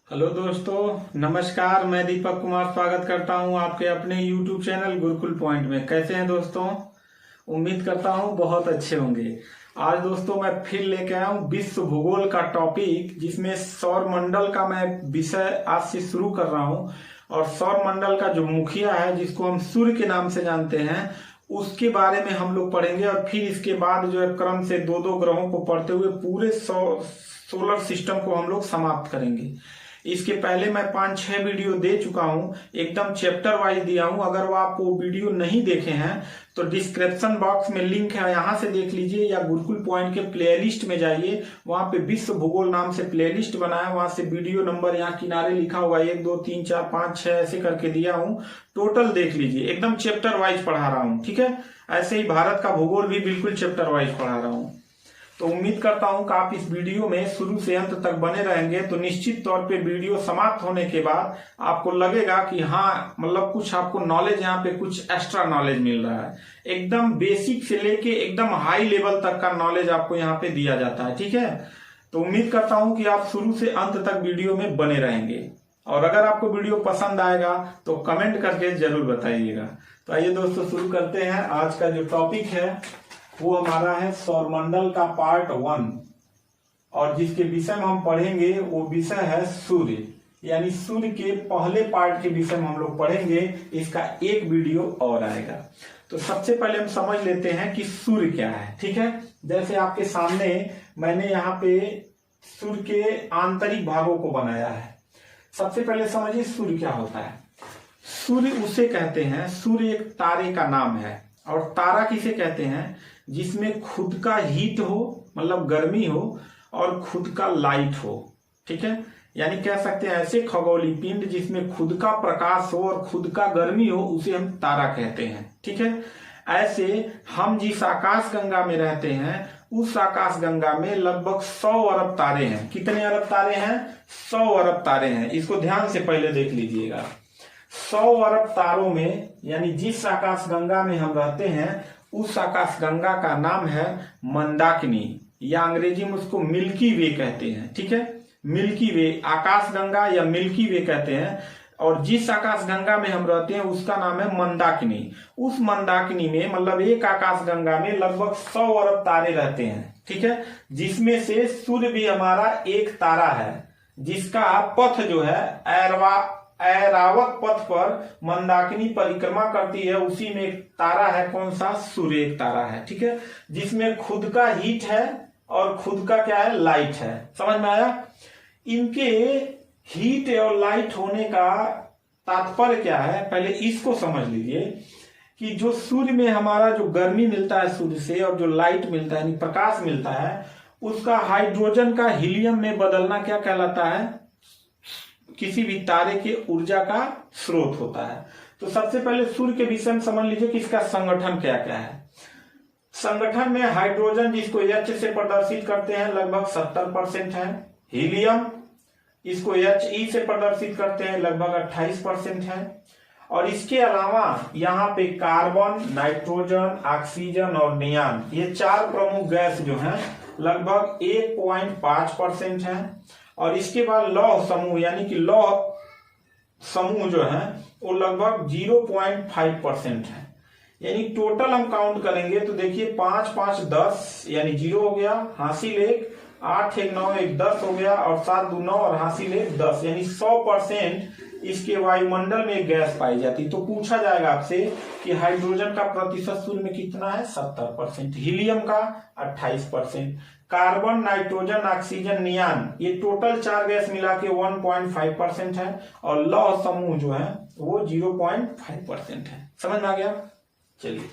Hello दोस्तों, नमस्कार। मैं दीपक कुमार स्वागत करता हूं आपके अपने YouTube चैनल गुरुकुल पॉइंट में। कैसे हैं दोस्तों? उम्मीद करता हूं बहुत अच्छे होंगे। आज दोस्तों मैं फिर लेके आया हूं विश्व भूगोल का टॉपिक, जिसमें सौर मंडल का मैं विषय आज से शुरू कर रहा हूं। और सौर मंडल का जो मुखिया है, जिसको हम सूर्य के नाम से जानते हैं, उसके बारे में हम लोग पढ़ेंगे। और फिर इसके बाद जो है क्रम से दो दो ग्रहों को पढ़ते हुए पूरे सोलर सिस्टम को हम लोग समाप्त करेंगे। इसके पहले मैं 5-6 वीडियो दे चुका हूं, एकदम चैप्टर वाइज दिया हूं। अगर वो आप वो वीडियो नहीं देखे हैं तो डिस्क्रिप्शन बॉक्स में लिंक है, यहां से देख लीजिए, या गुरुकुल पॉइंट के प्लेलिस्ट में जाइए। वहां पे विश्व भूगोल नाम से प्लेलिस्ट बनाया, वहां से वीडियो नंबर यहाँ किनारे लिखा हुआ 1 2 3 4 5 6 ऐसे करके दिया हूं। टोटल देख लीजिए, एकदम चैप्टर वाइज पढ़ा रहा हूं, ठीक है। ऐसे ही भारत का भूगोल भी बिल्कुल चैप्टर वाइज पढ़ा रहा हूं। तो उम्मीद करता हूं कि आप इस वीडियो में शुरू से अंत तक बने रहेंगे। तो निश्चित तौर पे वीडियो समाप्त होने के बाद आपको लगेगा कि हाँ, मतलब कुछ आपको नॉलेज, यहाँ पे कुछ एक्स्ट्रा नॉलेज मिल रहा है। एकदम बेसिक से लेके एकदम हाई लेवल तक का नॉलेज आपको यहाँ पे दिया जाता है, ठीक है। तो उम्मीद करता हूं कि आप शुरू से अंत तक वीडियो में बने रहेंगे। और अगर आपको वीडियो पसंद आएगा तो कमेंट करके जरूर बताइएगा। तो आइए दोस्तों शुरू करते हैं। आज का जो टॉपिक है वो हमारा है सौरमंडल का पार्ट 1, और जिसके विषय में हम पढ़ेंगे वो विषय है सूर्य। यानी सूर्य के पहले पार्ट के विषय में हम लोग पढ़ेंगे। इसका एक वीडियो और आएगा। तो सबसे पहले हम समझ लेते हैं कि सूर्य क्या है, ठीक है। जैसे आपके सामने मैंने यहाँ पे सूर्य के आंतरिक भागों को बनाया है। सबसे पहले समझिए सूर्य क्या होता है। सूर्य उसे कहते हैं, सूर्य एक तारे का नाम है। और तारा किसे कहते हैं? जिसमें खुद का हीट हो, मतलब गर्मी हो, और खुद का लाइट हो, ठीक है। यानी कह सकते हैं ऐसे खगोलीय पिंड जिसमें खुद का प्रकाश हो और खुद का गर्मी हो, उसे हम तारा कहते हैं, ठीक है। ऐसे हम जिस आकाश गंगा में रहते हैं, उस आकाश गंगा में लगभग 100 अरब तारे हैं। कितने अरब तारे हैं? 100 अरब तारे हैं। इसको ध्यान से पहले देख लीजिएगा। 100 अरब तारों में, यानी जिस आकाश गंगा में हम रहते हैं, उस आकाश गंगा का नाम है मंदाकिनी, या अंग्रेजी में उसको मिल्की वे कहते हैं, ठीक है। मिल्की वे आकाश गंगा या मिल्की वे कहते हैं। और जिस आकाश गंगा में हम रहते हैं उसका नाम है मंदाकिनी। उस मंदाकिनी में, मतलब एक आकाश गंगा में लगभग 100 अरब तारे रहते हैं, ठीक है। जिसमें से सूर्य भी हमारा एक तारा है, जिसका पथ जो है ऐरावत पथ पर मंदाकिनी परिक्रमा करती है। उसी में एक तारा है, कौन सा? सूर्य एक तारा है, ठीक है। जिसमें खुद का हीट है और खुद का क्या है? लाइट है। समझ में आया? इनके हीट और लाइट होने का तात्पर्य क्या है, पहले इसको समझ लीजिए। कि जो सूर्य में हमारा जो गर्मी मिलता है सूर्य से, और जो लाइट मिलता है, यानी प्रकाश मिलता है, उसका हाइड्रोजन का हीलियम में बदलना क्या कहलाता है? किसी भी तारे के ऊर्जा का स्रोत होता है। तो सबसे पहले सूर्य के विषय में समझ लीजिए कि इसका संगठन क्या क्या है। संगठन में हाइड्रोजन, जिसको H से प्रदर्शित करते हैं, लगभग 70% है। हीलियम, इसको He से प्रदर्शित करते हैं, लगभग 28% है। और इसके अलावा यहाँ पे कार्बन, नाइट्रोजन, ऑक्सीजन और नियान, ये 4 प्रमुख गैस जो हैं, लगभग 1.5% है। और इसके बाद लौह समूह, यानी कि लौह समूह जो है वो लगभग 0.5% है। यानी टोटल हम काउंट करेंगे तो देखिए 5 5 10, यानी 0 हो गया, हासिल 1, 8 1 9 1 10 हो गया, और 7 2 9 और हासिल 1 10। यानी 100% इसके वायुमंडल में गैस पाई जाती। तो पूछा जाएगा आपसे कि हाइड्रोजन का प्रतिशत सूर्य में कितना है? 70%। हीलियम का 28%। कार्बन, नाइट्रोजन, ऑक्सीजन, नियान, ये टोटल 4 गैस मिला के 1.5% है। और लौह समूह जो है वो 0.5% है। समझ में आ गया? चलिए,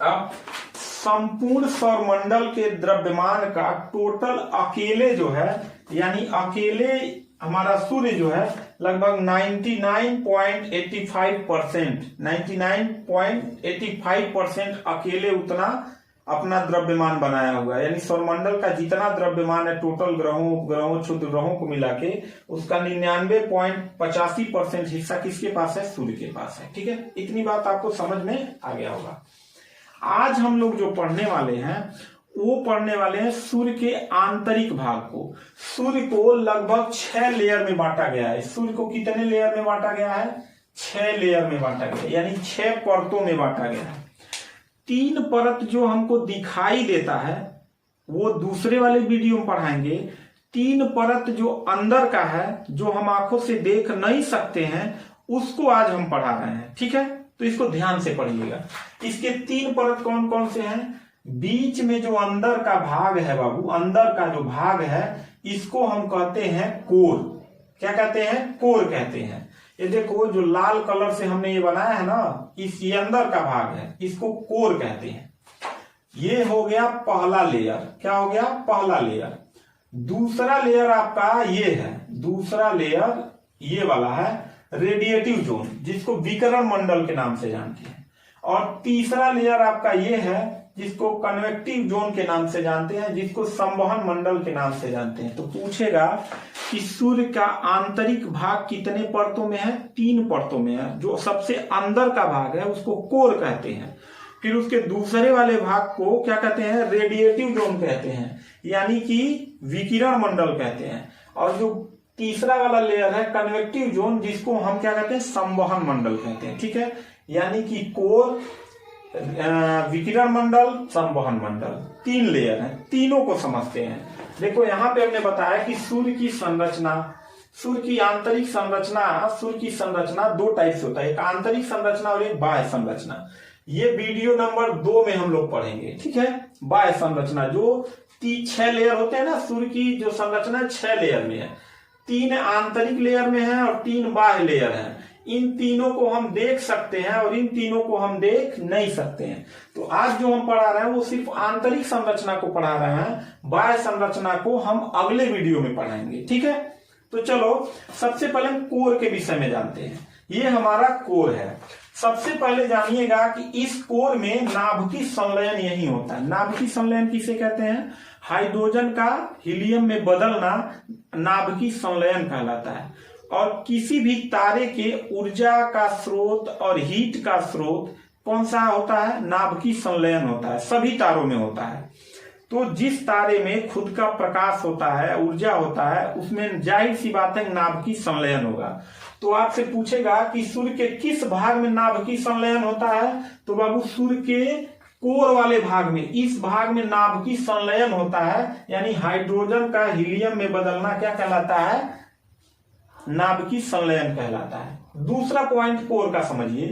अब संपूर्ण सौरमंडल के द्रव्यमान का टोटल अकेले जो है, यानी अकेले हमारा सूर्य जो है, लगभग 99.85% अकेले उतना अपना द्रव्यमान बनाया हुआ है। यानी सौरमंडल का जितना द्रव्यमान है टोटल ग्रहों क्षुद्र ग्रहों को मिला के, उसका 99.85% हिस्सा किसके पास है? सूर्य के पास है, ठीक है। इतनी बात आपको समझ में आ गया होगा। आज हम लोग जो पढ़ने वाले हैं वो पढ़ने वाले हैं सूर्य के आंतरिक भाग को। सूर्य को लगभग 6 लेयर में बांटा गया है। सूर्य को कितने लेयर में बांटा गया है? 6 लेयर में बांटा गया, यानी 6 परतों में बांटा गया है। 3 परत जो हमको दिखाई देता है वो दूसरे वाले वीडियो में पढ़ाएंगे। 3 परत जो अंदर का है, जो हम आंखों से देख नहीं सकते हैं, उसको आज हम पढ़ा रहे हैं। ठीक है, तो इसको ध्यान से पढ़िएगा। इसके 3 परत कौन कौन से हैं? बीच में जो अंदर का भाग है बाबू, अंदर का जो भाग है, इसको हम कहते हैं कोर। क्या कहते हैं? कोर कहते हैं। ये देखो जो लाल कलर से हमने ये बनाया है ना, ये अंदर का भाग है, इसको कोर कहते हैं। ये हो गया पहला लेयर। क्या हो गया? पहला लेयर। दूसरा लेयर आपका ये है, दूसरा लेयर ये वाला है रेडिएटिव जोन, जिसको विकिरण मंडल के नाम से जानते हैं। और तीसरा लेयर आपका ये है जिसको कन्वेक्टिव जोन के नाम से जानते हैं, जिसको संवहन मंडल के नाम से जानते हैं। तो पूछेगा कि सूर्य का आंतरिक भाग कितने परतों में है? 3 परतों में है। जो सबसे अंदर का भाग है उसको कोर कहते हैं। फिर उसके दूसरे वाले भाग को क्या कहते हैं? रेडिएटिव जोन कहते हैं, यानी कि विकिरण मंडल कहते हैं। और जो तीसरा वाला लेयर है कन्वेक्टिव जोन, जिसको हम क्या कहते हैं? संवहन मंडल कहते हैं। ठीक है, यानी कि कोर, विकिरण मंडल, संवहन मंडल, 3 लेयर हैं। तीनों को समझते हैं। देखो यहाँ पे हमने बताया कि सूर्य की संरचना, सूर्य की आंतरिक संरचना, सूर्य की संरचना 2 टाइप से होता है, एक आंतरिक संरचना और एक बाह्य संरचना। ये वीडियो नंबर 2 में हम लोग पढ़ेंगे। ठीक है, बाह्य संरचना जो 6 लेयर होते हैं ना, सूर्य की जो संरचना 6 लेयर में है। 3 आंतरिक लेयर में है और 3 बाह्य लेयर है। इन तीनों को हम देख सकते हैं और इन तीनों को हम देख नहीं सकते हैं। तो आज जो हम पढ़ा रहे हैं वो सिर्फ आंतरिक संरचना को पढ़ा रहे हैं, बाह्य संरचना को हम अगले वीडियो में पढ़ाएंगे। ठीक है, तो चलो सबसे पहले हम कोर के विषय में जानते हैं। ये हमारा कोर है। सबसे पहले जानिएगा कि इस कोर में नाभिकीय संलयन यही होता है। नाभिकीय संलयन किसे कहते हैं? हाइड्रोजन का हीलियम में बदलना नाभिकीय संलयन कहलाता है। और किसी भी तारे के ऊर्जा का स्रोत और हीट का स्रोत कौन सा होता है? नाभिकीय संलयन होता है। सभी तारों में होता है। तो जिस तारे में खुद का प्रकाश होता है, ऊर्जा होता है, उसमें जाहिर सी बात है नाभिकीय संलयन होगा। तो आपसे पूछेगा कि सूर्य के किस भाग में नाभिकीय संलयन होता है? तो बाबू सूर्य के कोर वाले भाग में, इस भाग में नाभिकीय संलयन होता है, यानी हाइड्रोजन का हीलियम में बदलना क्या कहलाता है? नाभिकीय संलयन कहलाता है। दूसरा पॉइंट कोर का समझिए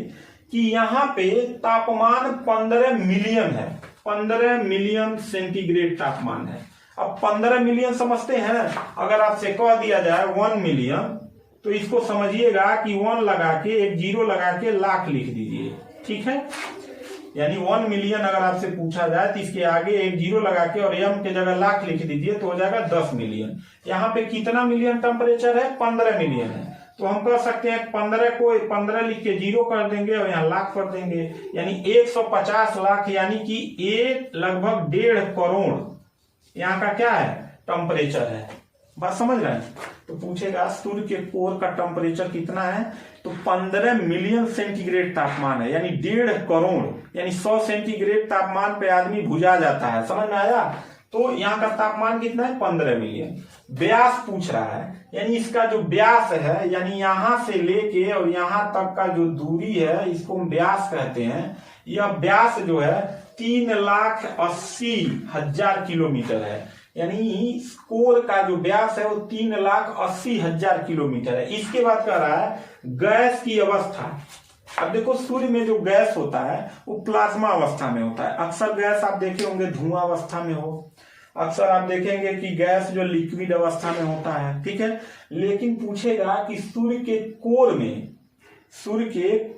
कि यहाँ पे तापमान 15 मिलियन है, 15 मिलियन सेंटीग्रेड तापमान है। अब 15 मिलियन समझते हैं। अगर आपसे कह दिया जाए 1 मिलियन, तो इसको समझिएगा कि 1 लगा के, एक 0 लगा के लाख लिख दीजिए। ठीक है, यानी 1 मिलियन अगर आपसे पूछा जाए तो इसके आगे एक 0 लगा के और m के जगह लाख लिख दीजिए तो हो जाएगा 10 मिलियन। यहाँ पे कितना मिलियन टेम्परेचर है? 15 मिलियन है। तो हम कह सकते हैं 15 को 15 लिख के 0 कर देंगे और यहाँ लाख कर देंगे, यानी 150 लाख, यानी कि एक लगभग 1.5 करोड़ यहाँ का क्या है? टेम्परेचर है। बात समझ रहे हैं? तो पूछेगा सूर्य के कोर का टेम्परेचर कितना है? तो 15 मिलियन सेंटीग्रेड तापमान है, यानी 1.5 करोड़, यानी 100 सेंटीग्रेड तापमान पे आदमी भुजा जाता है। समझ में आया? तो यहाँ का तापमान कितना है? 15 मिलियन। व्यास पूछ रहा है, यानी इसका जो व्यास है, यानी यहां से लेके और यहां तक का जो दूरी है, इसको हम व्यास कहते हैं। यह व्यास जो है 3,80,000 किलोमीटर है, यानी कोर का जो व्यास है वो 3,80,000 किलोमीटर है। इसके बाद कह रहा है गैस की अवस्था। अब देखो सूर्य में जो गैस होता है वो प्लाज्मा अवस्था में होता है। अक्सर गैस आप देखे होंगे धुआं अवस्था में हो, अक्सर आप देखेंगे कि गैस जो लिक्विड अवस्था में होता है। ठीक है, लेकिन पूछेगा कि सूर्य के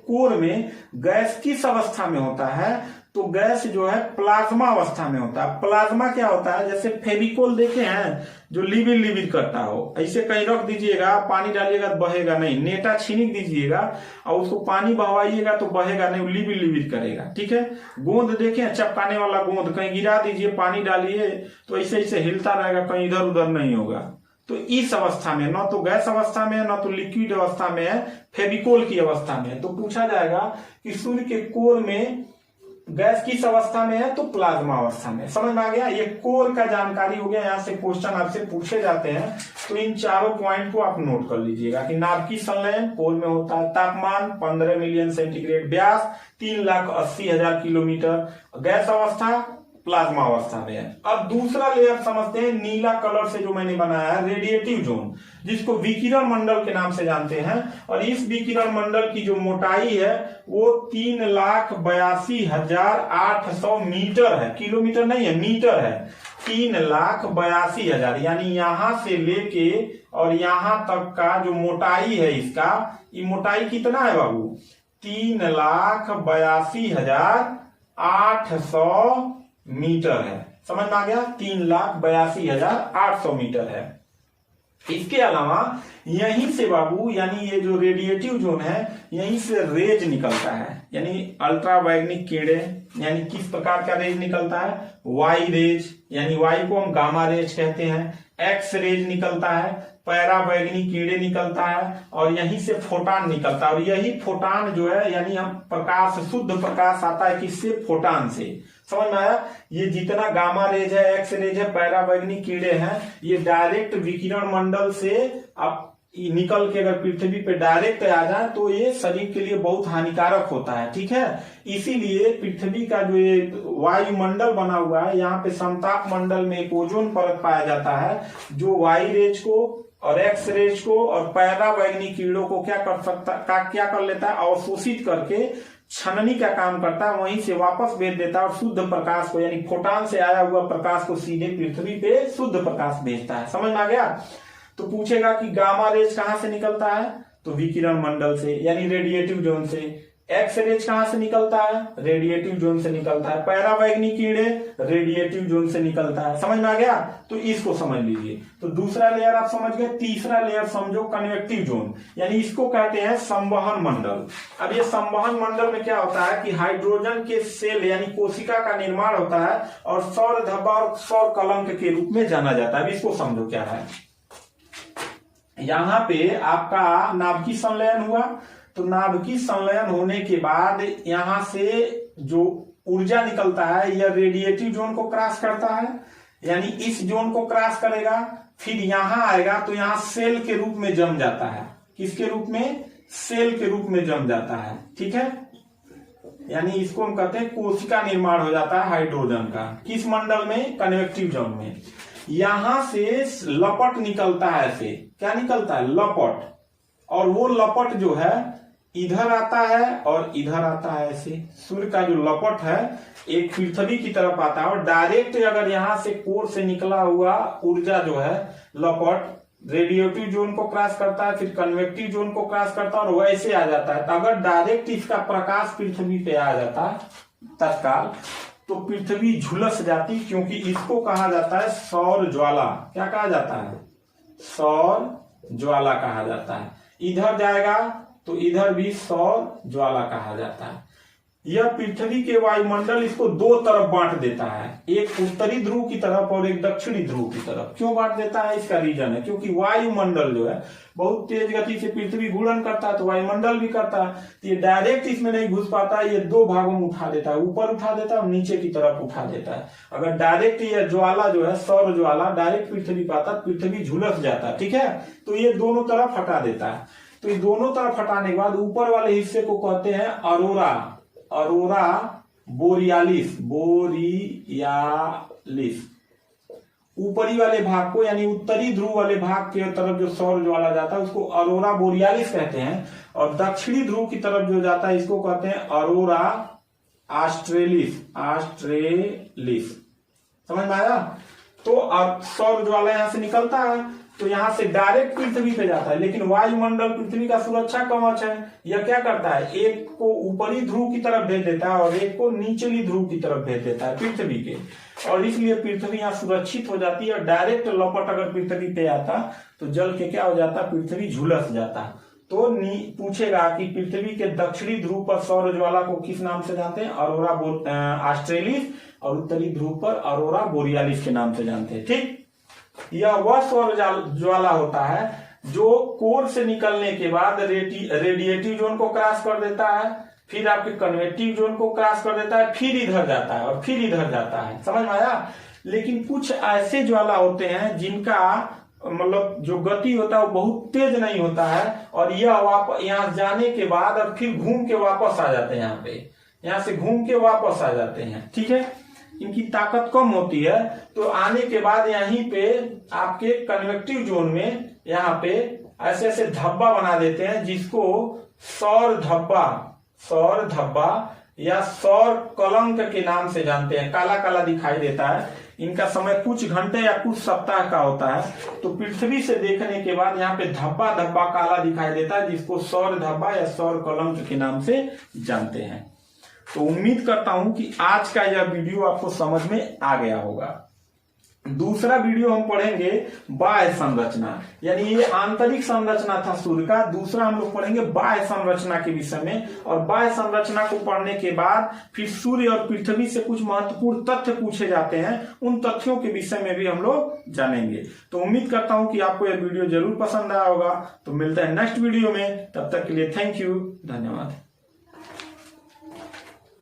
कोर में गैस किस अवस्था में होता है? तो गैस जो है प्लाज्मा अवस्था में होता है। प्लाज्मा क्या होता है? जैसे फेविकोल देखे हैं जो लिविर लिविर करता हो, ऐसे कहीं रख दीजिएगा, पानी डालिएगा तो बहेगा नहीं, नेटा छीनिक दीजिएगा और उसको पानी बहवाइएगा तो बहेगा नहीं, लिविर लिविर करेगा। ठीक है, गोंद देखे चपकाने वाला गोंद, कहीं गिरा दीजिए, पानी डालिए तो ऐसे ऐसे हिलता रहेगा, कहीं इधर उधर नहीं होगा। तो इस अवस्था में, न तो गैस अवस्था में है, न तो लिक्विड अवस्था में है, फेविकोल की अवस्था में है। तो पूछा जाएगा कि सूर्य के कोर में गैस किस अवस्था में है? तो प्लाज्मा अवस्था में। समझ में आ गया? ये कोर का जानकारी हो गया। यहां से क्वेश्चन आपसे पूछे जाते हैं तो इन चारों पॉइंट को आप नोट कर लीजिएगा कि नाभिकीय संलयन कोर में होता है, तापमान 15 मिलियन सेंटीग्रेड, व्यास 3,80,000 किलोमीटर, गैस अवस्था प्लाज्मा अवस्था में है। अब दूसरा लेयर समझते हैं, नीला कलर से जो मैंने बनाया है रेडिएटिव जोन, जिसको विकिरण मंडल के नाम से जानते हैं। और इस विकिरण मंडल की जो मोटाई है वो 3,82,800 मीटर है, किलोमीटर नहीं है, मीटर है। 3,82,000 यानी यहां से लेके और यहां तक का जो मोटाई है इसका, ये मोटाई कितना है बाबू? 3,82,800 मीटर है। समझ में आ गया? 3,82,800 मीटर है। इसके अलावा यहीं से बाबू, यानी ये जो रेडिएटिव जोन है, यहीं से रेज निकलता है, यानी अल्ट्रावायलेट किरणें। यानी किस प्रकार का रेज निकलता है? वाई रेज, यानी वाई को हम गामा रेज कहते हैं। एक्स रेज निकलता है, पैराबैंगनी किरणें निकलता है, और यहीं से फोटान निकलता है। और यही फोटान जो है, यानी हम प्रकाश, शुद्ध प्रकाश आता है किससे? फोटान से। समझ में आया? ये जितना गामा रेज है, एक्स रेज है, पैराबैंगनी किरणें हैं, ये डायरेक्ट विकिरण मंडल से अब निकल के अगर पृथ्वी पे डायरेक्ट आ जाए तो ये शरीर के लिए बहुत हानिकारक होता है। ठीक है, इसीलिए पृथ्वी का जो ये वायुमंडल बना हुआ है, यहाँ पे समताप मंडल में एक ओजोन परत पाया जाता है, जो वाई रेज को और एक्स रेज को और पैराबैंगनी किरणों को क्या कर लेता है? अवशोषित करके छननी का काम करता है, वहीं से वापस भेज देता है और शुद्ध प्रकाश को, यानी फोटान से आया हुआ प्रकाश को सीधे पृथ्वी पे शुद्ध प्रकाश भेजता है। समझ में आ गया? तो पूछेगा कि गामा रेज कहां से निकलता है? तो विकिरण मंडल से, यानी रेडिएटिव जोन से। एक्स रेज कहां से निकलता है? रेडिएटिव जोन से निकलता है। पैराबैंगनी किरणें रेडिएटिव जोन से निकलता है। समझ में आ गया? तो इसको समझ लीजिए। तो दूसरा लेयर आप समझ गए। तीसरा लेयर समझो कन्वेक्टिव जोन, यानी इसको कहते हैं संवहन मंडल। अब ये संवहन मंडल में क्या होता है कि हाइड्रोजन के सेल यानी कोशिका का निर्माण होता है और सौर धब्बा और सौर कलंक के रूप में जाना जाता है। अब इसको समझो क्या है। यहां पे आपका नाभिकीय संलयन हुआ, तो नाभिकीय संलयन होने के बाद यहां से जो ऊर्जा निकलता है यह रेडिएटिव जोन को क्रॉस करता है, यानी इस जोन को क्रॉस करेगा, फिर यहां आएगा तो यहां सेल के रूप में जम जाता है। किसके रूप में? सेल के रूप में जम जाता है। ठीक है, यानी इसको हम कहते हैं कोशिका निर्माण हो जाता है हाइड्रोजन का। किस मंडल में? कन्वेक्टिव जोन में। यहां से लपट निकलता है, ऐसे क्या निकलता है? लपट। और वो लपट जो है इधर आता है और इधर आता है। ऐसे सूर्य का जो लपट है एक पृथ्वी की तरफ आता है, और डायरेक्ट अगर यहां से कोर से निकला हुआ ऊर्जा जो है लपट रेडिएटिव जोन को क्रॉस करता है, फिर कन्वेक्टिव जोन को क्रॉस करता है और वैसे आ जाता है। तो अगर डायरेक्ट इसका प्रकाश पृथ्वी पे आ जाता तत्काल, तो पृथ्वी झुलस जाती, क्योंकि इसको कहा जाता है सौर ज्वाला। क्या कहा जाता है? सौर ज्वाला कहा जाता है। इधर जाएगा तो इधर भी सौर ज्वाला कहा जाता है। यह पृथ्वी के वायुमंडल इसको दो तरफ बांट देता है, एक उत्तरी ध्रुव की तरफ और एक दक्षिणी ध्रुव की तरफ। क्यों बांट देता है? इसका रीजन है क्योंकि वायुमंडल जो है बहुत तेज गति से पृथ्वी घूर्णन करता है, तो वायुमंडल भी करता है, तो ये डायरेक्ट इसमें नहीं घुस पाता है, ये दो भागों में उठा देता है, ऊपर उठा देता है और नीचे की तरफ उठा देता है। अगर डायरेक्ट यह ज्वाला जो है सौर ज्वाला डायरेक्ट पृथ्वी पर आता, पृथ्वी झुलस जाता है। ठीक है, तो ये दोनों तरफ हटा देता है। तो ये दोनों तरफ हटाने के बाद ऊपर वाले हिस्से को कहते हैं अरोरा, अरोरा बोरियालिस, बोरियालिस। ऊपरी वाले भाग को यानी उत्तरी ध्रुव वाले भाग के तरफ जो सौर ज्वाला जाता है उसको अरोरा बोरियालिस कहते हैं, और दक्षिणी ध्रुव की तरफ जो जाता है इसको कहते हैं अरोरा ऑस्ट्रेलिस, ऑस्ट्रेलिस। समझ में आया? तो अब सौर ज्वाला यहां से निकलता है तो यहां से डायरेक्ट पृथ्वी पे जाता है, लेकिन वायुमंडल पृथ्वी का सुरक्षा कवच है, यह क्या करता है? एक को ऊपरी ध्रुव की तरफ भेज देता है और एक को निचली ध्रुव की तरफ भेज देता है पृथ्वी के, और इसलिए पृथ्वी यहाँ सुरक्षित हो जाती है। और डायरेक्ट लपट अगर पृथ्वी पे आता तो जल के क्या हो जाता? पृथ्वी झुलस जाता। तो पूछेगा कि पृथ्वी के दक्षिणी ध्रुव पर सौर ज्वाला को किस नाम से जानते हैं? अरोरा ऑस्ट्रेलिस, और उत्तरी ध्रुव पर अरोरा बोरियालिस के नाम से जानते हैं। ठीक, यह वह सौर ज्वाला होता है जो कोर से निकलने के बाद रेडिएटिव जोन को क्रॉस कर देता है, फिर आपके कन्वेक्टिव जोन को क्रॉस कर देता है, फिर इधर जाता है और फिर इधर जाता है, समझ में आया। लेकिन कुछ ऐसे ज्वाला होते हैं जिनका मतलब जो गति होता है वो बहुत तेज नहीं होता है, और यह वापस यहाँ जाने के बाद और फिर घूम के वापस आ जाते हैं, यहाँ पे यहाँ से घूम के वापस आ जाते हैं, ठीक है। इनकी ताकत कम होती है, तो आने के बाद यहीं पे आपके कन्वेक्टिव जोन में यहाँ पे ऐसे ऐसे धब्बा बना देते हैं, जिसको सौर धब्बा या सौर कलंक के नाम से जानते हैं। काला काला दिखाई देता है, इनका समय कुछ घंटे या कुछ सप्ताह का होता है। तो पृथ्वी से देखने के बाद यहाँ पे धब्बा धब्बा काला दिखाई देता है, जिसको सौर धब्बा या सौर कलंक के नाम से जानते हैं। तो उम्मीद करता हूं कि आज का यह वीडियो आपको समझ में आ गया होगा। दूसरा वीडियो हम पढ़ेंगे बाह्य संरचना, यानी ये आंतरिक संरचना था सूर्य का। दूसरा हम लोग पढ़ेंगे बाह्य संरचना के विषय में, और बाह्य संरचना को पढ़ने के बाद फिर सूर्य और पृथ्वी से कुछ महत्वपूर्ण तथ्य पूछे जाते हैं, उन तथ्यों के विषय में भी हम लोग जानेंगे। तो उम्मीद करता हूं कि आपको यह वीडियो जरूर पसंद आया होगा। तो मिलते हैं नेक्स्ट वीडियो में, तब तक के लिए थैंक यू, धन्यवाद।